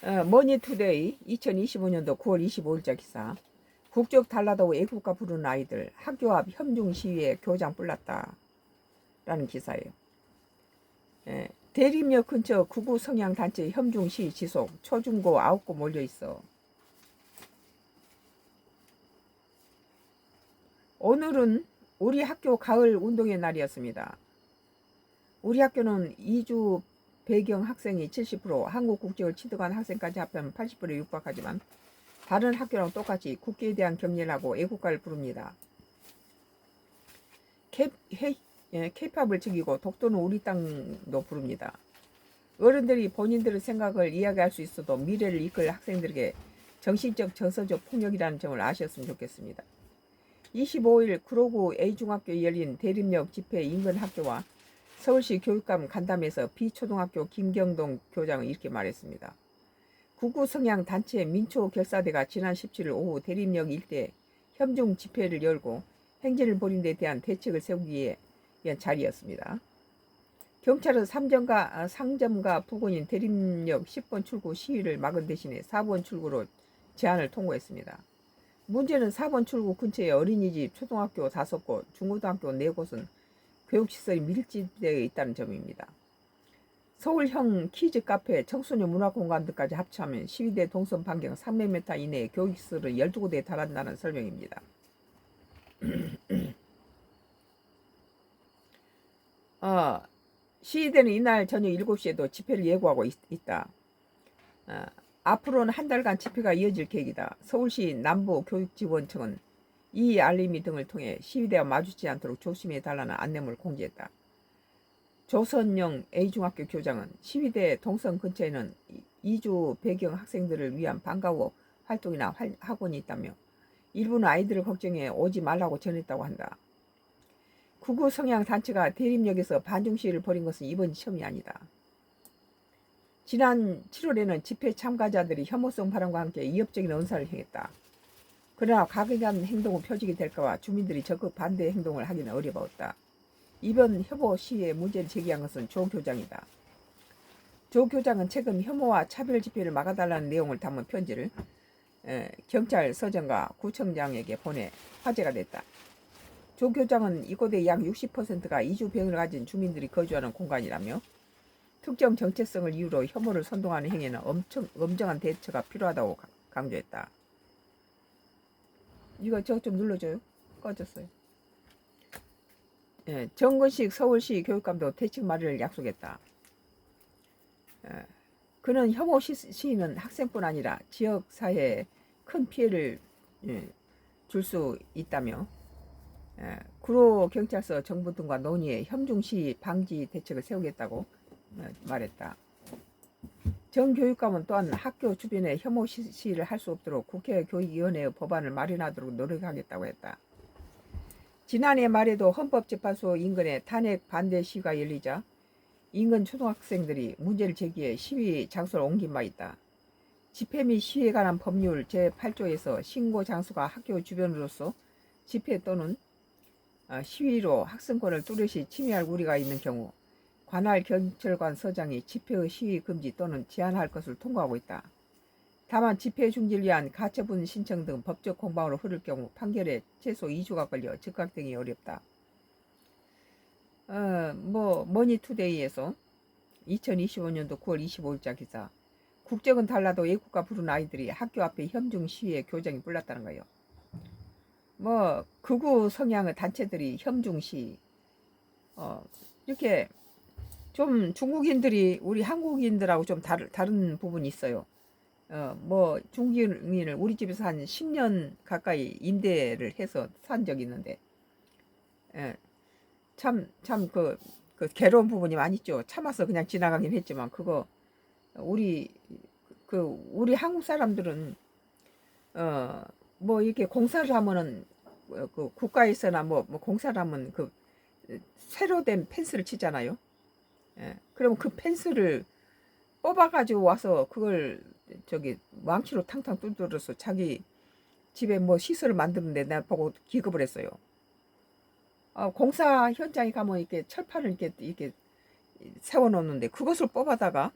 머니투데이 2025년도 9월 25일자 기사. 국적 달라도 애국가 부르는 아이들 학교 앞 현중 시위에 교장 불났다 라는 기사예요. 대림역 근처 구구 성향 단체 현중 시위 지속. 초중고 9곳 몰려 있어. 오늘은 우리 학교 가을 운동의 날이었습니다. 우리 학교는 2주 배경 학생이 70%, 한국 국적을 취득한 학생까지 합하면 80%에 육박하지만 다른 학교랑 똑같이 국기에 대한 경례를 하고 애국가를 부릅니다. K-팝을 즐기고 독도는 우리 땅도 부릅니다. 어른들이 본인들의 생각을 이야기할 수 있어도 미래를 이끌 학생들에게 정신적 정서적 폭력이라는 점을 아셨으면 좋겠습니다. 25일 구로구 A중학교에 열린 대림역 집회 인근 학교와 서울시 교육감 간담회에서 B초등학교 김경동 교장은 이렇게 말했습니다. 구구 성향 단체 민초결사대가 지난 17일 오후 대림역 일대 현중 집회를 열고 행진을 벌인 데 대한 대책을 세우기 위한 자리였습니다. 경찰은 상점가 부근인 대림역 10번 출구 시위를 막은 대신에 4번 출구로 제안을 통보했습니다. 문제는 4번 출구 근처에 어린이집, 초등학교 5곳, 중고등학교 4곳은 교육시설이 밀집되어 있다는 점입니다. 서울형 키즈 카페, 청소년 문화공간 등까지 합치면 시위대 동선 반경 300m 이내에 교육시설은 12군데에 달한다는 설명입니다. 시위대는 이날 저녁 7시에도 집회를 예고하고 있다. 앞으로는 한 달간 집회가 이어질 계획이다. 서울시 남부교육지원청은 이 알림이 등을 통해 시위대와 마주치지 않도록 조심해달라는 안내문을 공지했다. 조선영 A중학교 교장은 시위대 동선 근처에는 2주 배경 학생들을 위한 방과 후 활동이나 학원이 있다며 일부는 아이들을 걱정해 오지 말라고 전했다고 한다. 구구 성향 단체가 대림역에서 반중 시위를 벌인 것은 이번이 처음이 아니다. 지난 7월에는 집회 참가자들이 혐오성 발언과 함께 위협적인 언사를 행했다. 그러나 가격한 행동은 표적이 될까봐 주민들이 적극 반대 행동을 하기는 어려웠다. 이번 혐오 시위에 문제를 제기한 것은 조 교장이다. 조 교장은 최근 혐오와 차별 집회를 막아달라는 내용을 담은 편지를 경찰서장과 구청장에게 보내 화제가 됐다. 조 교장은 이곳의 약 60%가 이주병을 가진 주민들이 거주하는 공간이라며 특정 정체성을 이유로 혐오를 선동하는 행위는 엄정한 대처가 필요하다고 강조했다. 이거 저거 좀 눌러줘요. 꺼졌어요. 정근식 서울시 교육감도 대책 마련을 약속했다. 그는 혐오 시위는 학생뿐 아니라 지역사회에 큰 피해를 줄 수 있다며 구로 경찰서 정부 등과 논의해 현중 시위 방지 대책을 세우겠다고 말했다. 정 교육감은 또한 학교 주변에 혐오 시위를 할 수 없도록 국회 교육위원회의 법안을 마련하도록 노력하겠다고 했다. 지난해 말에도 헌법재판소 인근에 탄핵 반대 시위가 열리자 인근 초등학생들이 문제를 제기해 시위 장소를 옮긴 바 있다. 집회 및 시위에 관한 법률 제8조에서 신고 장소가 학교 주변으로서 집회 또는 시위로 학생권을 뚜렷이 침해할 우려가 있는 경우 관할 경찰관 서장이 집회의 시위 금지 또는 제한할 것을 통보하고 있다. 다만 집회 중지를 위한 가처분 신청 등 법적 공방으로 흐를 경우 판결에 최소 2주가 걸려 즉각 등이 어렵다. 머니투데이에서 2025년도 9월 25일자 기사. 국적은 달라도 애국가 부르는 아이들이 학교 앞에 현중 시위에 교장이 불났다는 거예요. 극우 성향의 단체들이 현중 시위 이렇게 좀 중국인들이 우리 한국인들하고 좀 다른 부분이 있어요. 중국인을 우리 집에서 한 10년 가까이 임대를 해서 산 적이 있는데, 그 괴로운 부분이 많이 있죠. 참아서 그냥 지나가긴 했지만, 우리 한국 사람들은, 이렇게 공사를 하면은, 그 국가에서나 공사를 하면 새로 된 펜스를 치잖아요. 그럼 그 펜스를 뽑아가지고 와서 그걸 망치로 탕탕 뚫어서 자기 집에 시설을 만드는데 내가 보고 기겁을 했어요. 공사 현장에 가면 이렇게 철판을 이렇게 세워놓는데 그것을 뽑아다가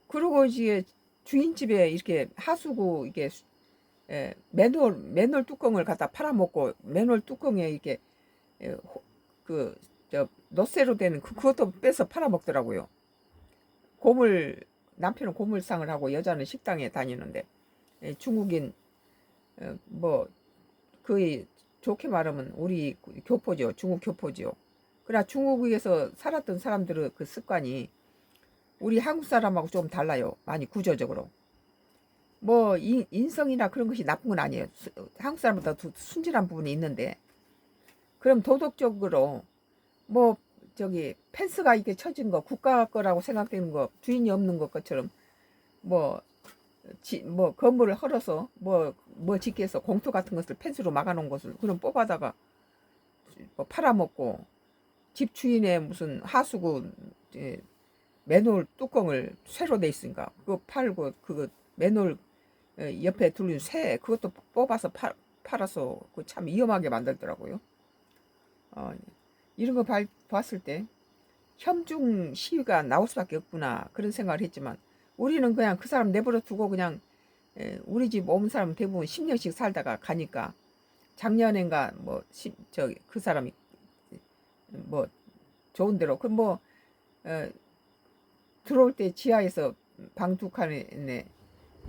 그러고 이제 주인집에 이렇게 하수구 이게 맨홀 뚜껑을 갖다 팔아먹고 맨홀 뚜껑에 이렇게 그저 넛새로 되는 그것도 빼서 팔아먹더라고요. 고물 남편은 고물상을 하고 여자는 식당에 다니는데 중국인 뭐 거의 좋게 말하면 우리 교포죠. 중국 교포죠. 그러나 중국에서 살았던 사람들의 그 습관이 우리 한국 사람하고 좀 달라요. 많이 구조적으로. 뭐 인성이나 그런 것이 나쁜 건 아니에요. 한국 사람보다 더 순진한 부분이 있는데 그럼 도덕적으로 뭐 저기 펜스가 이렇게 쳐진 거 국가 거라고 생각되는 거 주인이 없는 것처럼 뭐 건물을 헐어서 뭐 짓기 위해서 공터 같은 것을 펜스로 막아놓은 것을 그럼 뽑아다가 뭐 팔아먹고 집 주인의 무슨 하수구 맨홀 뚜껑을 쇠로 돼 있으니까 그거 팔고 그거 맨홀 옆에 둘린 새 그것도 뽑아서 팔아서 그 참 위험하게 만들더라고요. 이런 거 봤을 때 협중 시위가 나올 수밖에 없구나 그런 생각을 했지만 우리는 그냥 그 사람 내버려 두고 그냥 우리 집 온 사람 대부분 10년씩 살다가 가니까 작년엔가 뭐 그 사람이 뭐 좋은 대로 들어올 때 지하에서 방 두 칸에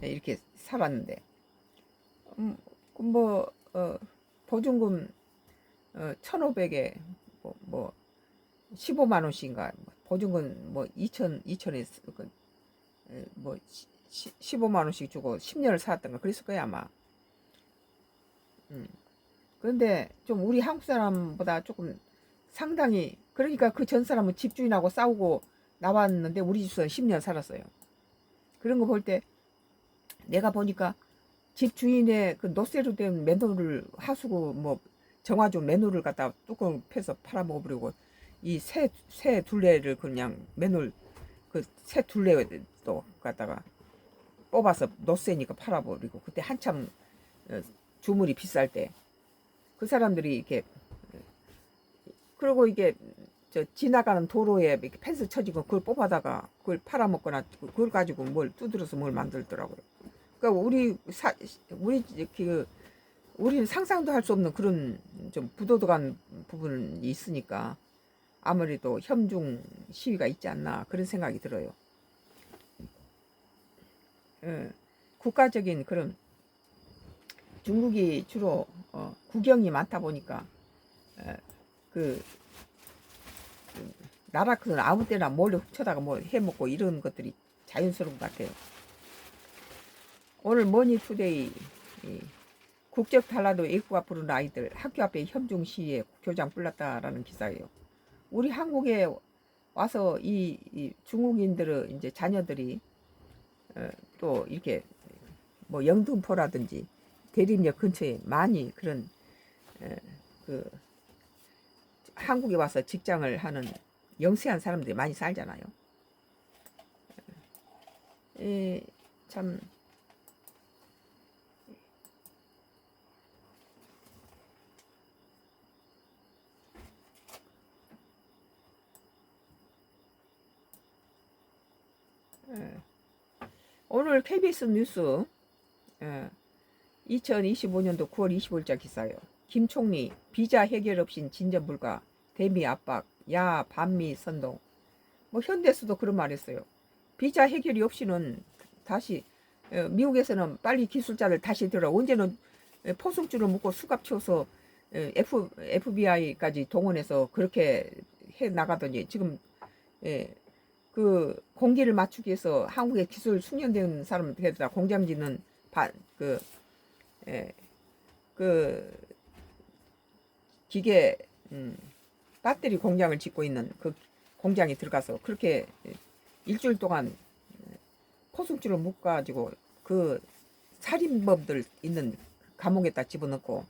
이렇게 살았는데 보증금 1,500에 뭐 15만 원씩인가 보증금 뭐 2천에 뭐 15만 원씩 주고 10년을 살았던가 그랬을 거야 아마. 그런데 좀 우리 한국 사람보다 조금 상당히 그러니까 그 전 사람은 집주인하고 싸우고 나왔는데 우리 집에서 10년 살았어요. 그런 거 볼 때 내가 보니까 집 주인의 그 넛새로 된 맨홀을 하수구 뭐 정화조 맨홀을 갖다 뚜껑 패서 팔아먹어버리고 이 새 둘레를 그냥 맨홀 그 새 둘레도 갖다가 뽑아서 넛새니까 팔아버리고 그때 한참 주물이 비쌀 때 그 사람들이 이렇게 그리고 이게 저 지나가는 도로에 이렇게 펜스 쳐지고 그걸 뽑아다가 그걸 팔아먹거나 그걸 가지고 뭘 두드려서 뭘 만들더라고요. 그러니까 우리는 상상도 할 수 없는 그런 좀 부도덕한 부분이 있으니까 아무래도 협중 시위가 있지 않나 그런 생각이 들어요. 국가적인 그런 중국이 주로 국영이 많다 보니까 그 나라 큰 아무 때나 몰래 훔쳐다가 뭐 해먹고 이런 것들이 자연스러운 것 같아요. 오늘 머니투데이 국적 달라도 애국가 부르는 아이들 학교 앞에 협중 시위에 교장 불났다라는 기사예요. 우리 한국에 와서 이 중국인들의 이제 자녀들이 또 이렇게 뭐 영등포라든지 대림역 근처에 많이 그런 그 한국에 와서 직장을 하는 영세한 사람들이 많이 살잖아요. 참 오늘 KBS 뉴스 2025년도 9월 25일자 기사예요. 김 총리 비자 해결 없인 진전 불가 대미 압박 야 반미 선동 뭐 현대에서도 그런 말 했어요. 비자 해결이 없이는 다시 미국에서는 빨리 기술자들 다시 들어 언제는 포승줄을 묶고 수갑 채워서 FBI까지 동원해서 그렇게 해 나가더니 지금 그 공기를 맞추기 위해서 한국의 기술 숙련된 사람들에다 공장 짓는 그 기계 배터리 공장을 짓고 있는 그 공장에 들어가서 그렇게 일주일 동안 포승줄을 묶어가지고 그 살인범들 있는 감옥에다 집어넣고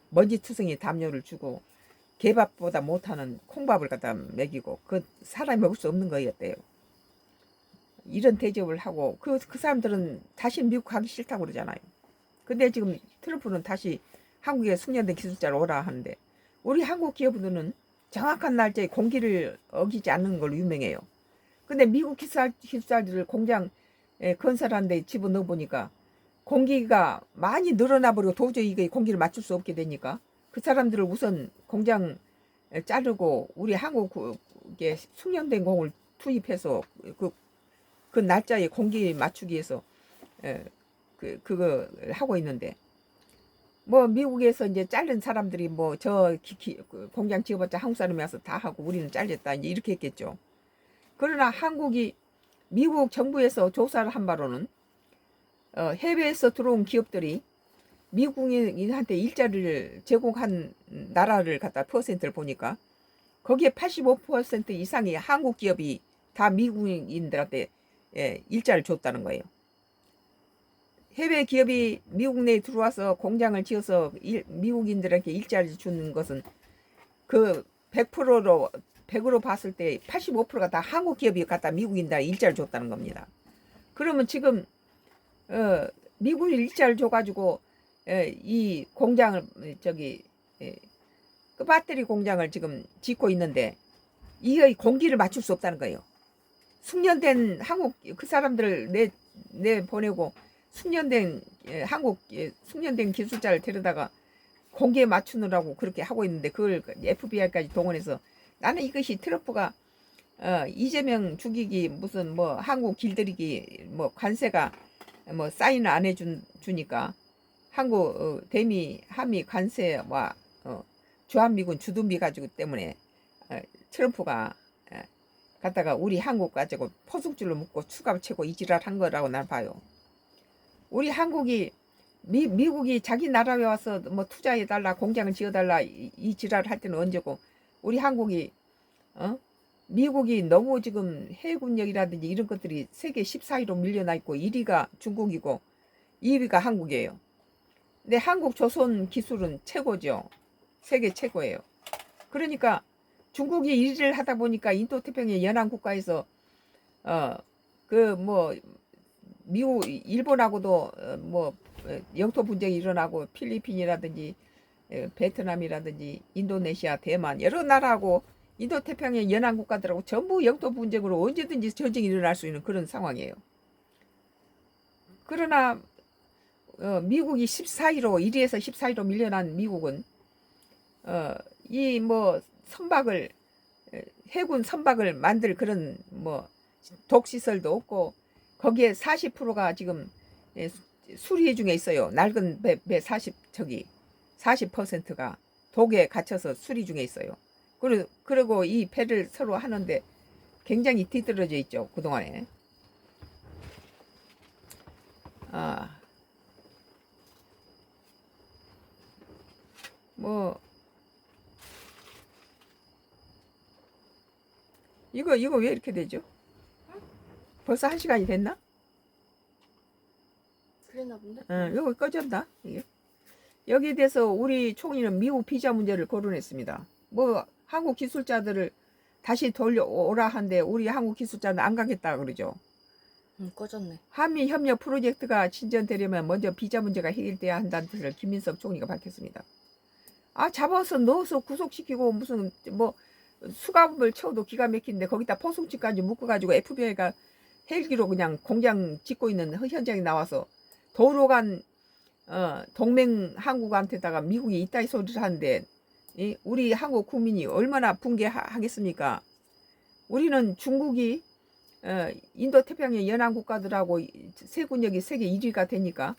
먼지투성이 담요를 주고 개밥보다 못하는 콩밥을 갖다 먹이고 그 사람이 먹을 수 없는 거였대요. 이런 대접을 하고 그 사람들은 다시 미국 가기 싫다고 그러잖아요. 근데 지금 트럼프는 다시 한국에 숙련된 기술자로 오라 하는데 우리 한국 기업들은 정확한 날짜에 공기를 어기지 않는 걸로 유명해요. 근데 미국 기술자들 공장 건설한 데 집어넣어 보니까 공기가 많이 늘어나 버리고 도저히 이게 공기를 맞출 수 없게 되니까 그 사람들을 우선 공장 자르고 우리 한국에 숙련된 공을 투입해서 그 날짜에 공기 맞추기 위해서 그거 하고 있는데 뭐 미국에서 이제 자른 사람들이 뭐 저 공장 지어봤자 한국 사람이 와서 다 하고 우리는 잘렸다 이제 이렇게 했겠죠. 그러나 한국이 미국 정부에서 조사를 한 바로는 해외에서 들어온 기업들이 미국인한테 일자리를 제공한 나라를 갖다 퍼센트를 보니까 거기에 85% 이상이 한국 기업이 다 미국인들한테 일자리를 줬다는 거예요. 해외 기업이 미국 내에 들어와서 공장을 지어서 미국인들에게 일자리를 주는 것은 그 100%로 100으로 봤을 때 85%가 다 한국 기업이 갖다 미국인들한테 일자리를 줬다는 겁니다. 그러면 지금 미국이 일자리를 줘가지고 이 공장을 그 배터리 공장을 지금 짓고 있는데 이게 공기를 맞출 수 없다는 거예요. 숙련된 한국 그 사람들을 내 보내고 숙련된 한국 숙련된 기술자를 데려다가 공기에 맞추느라고 그렇게 하고 있는데 그걸 FBI까지 동원해서 나는 이것이 트럼프가 이재명 죽이기 무슨 뭐 한국 길들이기 뭐 관세가 뭐 사인을 안 해주니까 한국 대미 한미 관세와 주한미군 주둔비 가지고 때문에 트럼프가 갖다가 우리 한국 가지고 포승줄로 묶고 추가 채고 이 지랄 한 거라고 난 봐요. 우리 한국이 미국이 자기 나라에 와서 뭐 투자해달라 공장을 지어달라 이 지랄 할 때는 언제고 우리 한국이 미국이 너무 지금 해군력이라든지 이런 것들이 세계 14위로 밀려나 있고 1위가 중국이고 2위가 한국이에요. 근데 한국 조선 기술은 최고죠. 세계 최고예요. 그러니까 중국이 1위를 하다 보니까 인도태평양 연안 국가에서 그 뭐 미국 일본하고도 뭐 영토 분쟁이 일어나고 필리핀이라든지 베트남이라든지 인도네시아 대만 여러 나라하고 인도태평양 연안 국가들하고 전부 영토 분쟁으로 언제든지 전쟁이 일어날 수 있는 그런 상황이에요. 그러나 미국이 14위로 1위에서 14위로 밀려난 미국은 이 뭐 선박을 해군 선박을 만들 그런 뭐 독시설도 없고 거기에 40%가 지금 수리 중에 있어요. 낡은 배 40%가 독에 갇혀서 수리 중에 있어요. 그리고 이 배를 서로 하는데 굉장히 뒤떨어져 있죠. 그동안에. 뭐 이거 왜 이렇게 되죠? 벌써 1시간이 됐나? 그랬나 본데? 이거 꺼졌다. 이게. 여기에 대해서 우리 총리는 미국 비자 문제를 거론했습니다. 뭐 한국 기술자들을 다시 돌려오라 한데 우리 한국 기술자는 안 가겠다 그러죠. 꺼졌네. 한미 협력 프로젝트가 진전되려면 먼저 비자 문제가 해결돼야 한다는 뜻을 김민석 총리가 밝혔습니다. 잡아서 넣어서 구속시키고 무슨 뭐 수갑을 채워도 기가 막힌데 거기다 포승치까지 묶어가지고 FBI가 헬기로 그냥 공장 짓고 있는 현장에 나와서 도로간 동맹 한국한테다가 미국이 이따위 소리를 하는데 우리 한국 국민이 얼마나 붕괴하겠습니까? 우리는 중국이 인도태평양 연안 국가들하고 세군력이 세계 1위가 되니까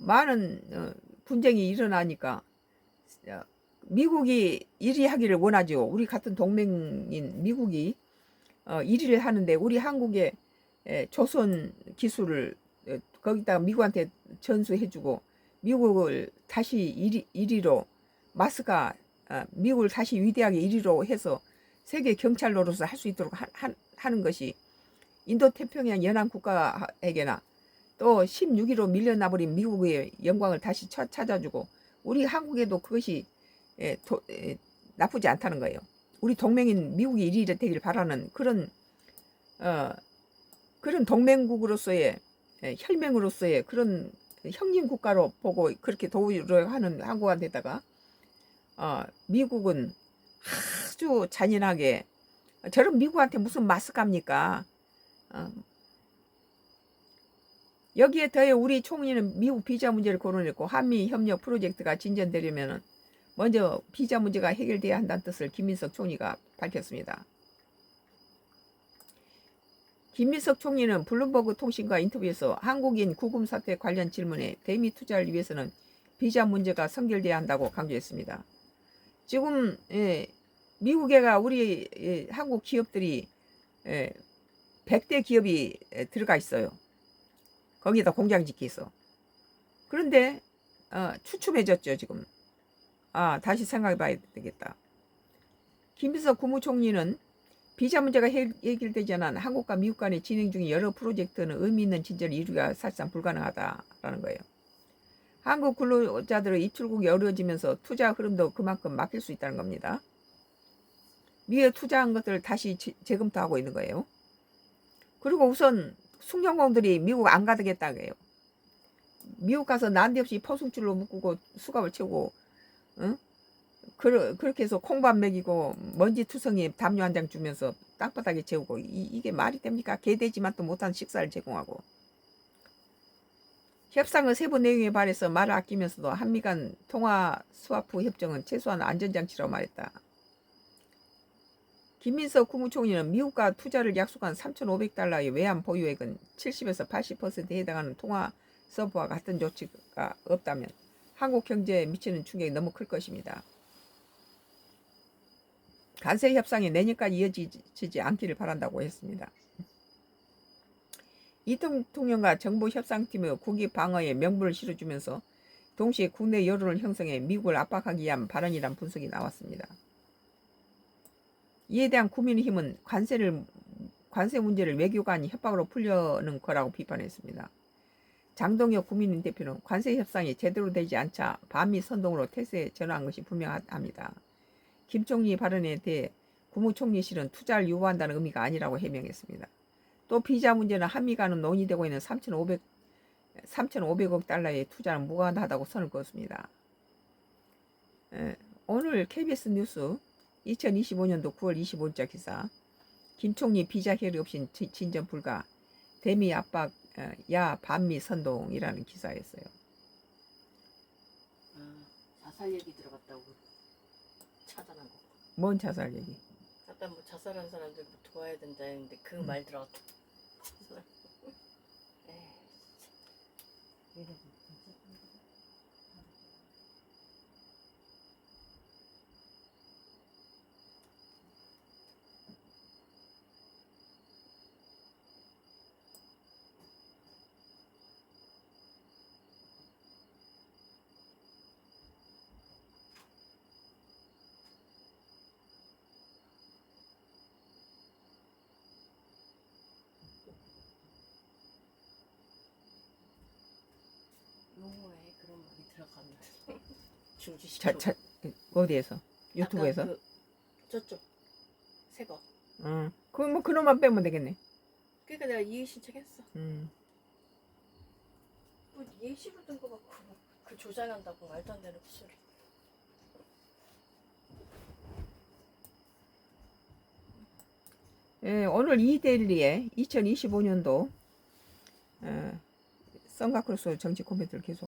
많은 분쟁이 일어나니까 미국이 1위 하기를 원하죠. 우리 같은 동맹인 미국이 1위를 하는데 우리 한국의 조선 기술을 거기다가 미국한테 전수해주고 미국을 다시 1위로 마스가 미국을 다시 위대하게 1위로 해서 세계 경찰로서 할 수 있도록 하는 것이 인도태평양 연안 국가에게나 또 16위로 밀려나버린 미국의 영광을 다시 찾아주고 우리 한국에도 그것이 나쁘지 않다는 거예요. 우리 동맹인 미국이 1위가 되길 바라는 그런 동맹국으로서의 혈맹으로서의 그런 형님 국가로 보고 그렇게 도우려 하는 한국한테다가 미국은 아주 잔인하게 저런 미국한테 무슨 마스갑니까? 여기에 더해 우리 총리는 미국 비자 문제를 거론했고 한미 협력 프로젝트가 진전되려면 먼저 비자 문제가 해결돼야 한다는 뜻을 김민석 총리가 밝혔습니다. 김민석 총리는 블룸버그 통신과 인터뷰에서 한국인 구금 사태 관련 질문에 대미 투자를 위해서는 비자 문제가 선결돼야 한다고 강조했습니다. 지금 미국에가 우리 한국 기업들이 100대 기업이 들어가 있어요. 거기다 공장 짓기 있어. 그런데 추춤해졌죠 지금. 다시 생각해 봐야 되겠다. 김민석 국무총리는 비자 문제가 해결되지 않은 한국과 미국 간에 진행 중인 여러 프로젝트는 의미 있는 진전을 이루기가 사실상 불가능하다라는 거예요. 한국 근로자들의 입출국이 어려워지면서 투자 흐름도 그만큼 막힐 수 있다는 겁니다. 미국에 투자한 것들을 다시 재검토하고 있는 거예요. 그리고 우선 숭늉공들이 미국 안 가겠다고 해요. 미국 가서 난데없이 포승줄로 묶고 수갑을 채우고 그렇게 해서 콩밥 먹이고 먼지투성이에 담요 한 장 주면서 땅바닥에 재우고 이게 말이 됩니까? 개돼지만 또 못한 식사를 제공하고 협상의 세부 내용에 반해서 말을 아끼면서도 한미 간 통화 스와프 협정은 최소한 안전장치라고 말했다. 김민석 국무총리는 미국과 투자를 약속한 3,500달러의 외환 보유액은 70에서 80%에 해당하는 통화 서브와 같은 조치가 없다면 한국 경제에 미치는 충격이 너무 클 것입니다. 관세 협상이 내년까지 이어지지 않기를 바란다고 했습니다. 이 대통령과 정부 협상팀의 국익 방어에 명분을 실어주면서 동시에 국내 여론을 형성해 미국을 압박하기 위한 발언이란 분석이 나왔습니다. 이에 대한 국민의힘은 관세 문제를 외교 간 협박으로 풀려는 거라고 비판했습니다. 장동혁 국민의힘 대표는 관세 협상이 제대로 되지 않자 반미 선동으로 태세에 전환한 것이 분명합니다. 김 총리 발언에 대해 국무총리실은 투자를 요구한다는 의미가 아니라고 해명했습니다. 또 비자 문제는 한미 간은 논의되고 있는 3,500억 달러의 투자는 무관하다고 선을 그었습니다. 오늘 KBS 뉴스 2025년도 9월 25일자 기사 김 총리 비자 해결 없인 진전 불가 대미 압박 야 반미 선동이라는 기사였어요. 자살 얘기 들어갔다고 차단한 거. 뭔 자살 얘기? 아까 뭐 자살한 사람들 뭐 도와야 된다 했는데 그 말 들어갔다. 자살. 에이, 진짜. 용어에 그런 말이 들어가면 중지시켜. 어디에서? 유튜브에서? 그 저쪽 새거. 그럼 뭐 그놈만 빼면 되겠네. 그러니까 내가 이의 신청했어. 뭐 예시로 든 거 같고 그 조장한다고 말도 안 되는 소리. 오늘 이데일리의 2025년도 썬가크로스 정치 코멘트를 계속